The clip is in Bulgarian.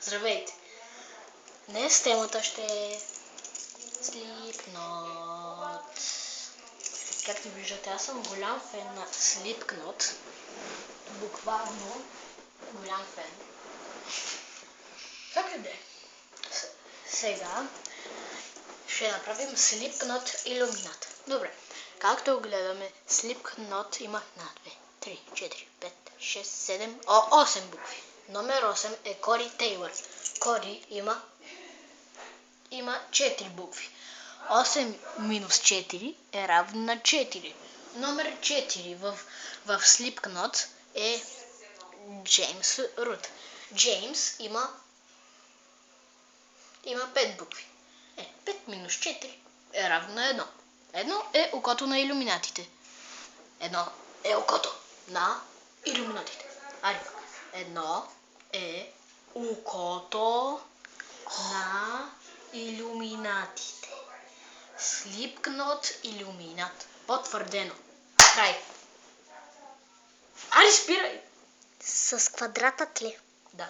Здравейте! Днес темата ще е Slipknot. Както виждате, аз съм голям фен на Slipknot. Буквално голям фен. Как и да е. Сега ще направим Slipknot Illuminat. Добре. Както гледаме, Slipknot има 1, 2, 3, 4, 5, 6, 7, 8 букви. Номер 8 е Кори Тейлър. Кори има 4 букви. 8 минус 4 е равно на 4. Номер 4 в Slipknot е Джеймс Рут. Джеймс има 5 букви. 5 минус 4 е равно на 1. 1 е окото на илюминатите. 1 е окото на илюминатите. Айде. 1 е окото на илюминатите. Slipknot Illuminat. Потвърдено. Край. Аре, спирай! С квадратът ли? Да.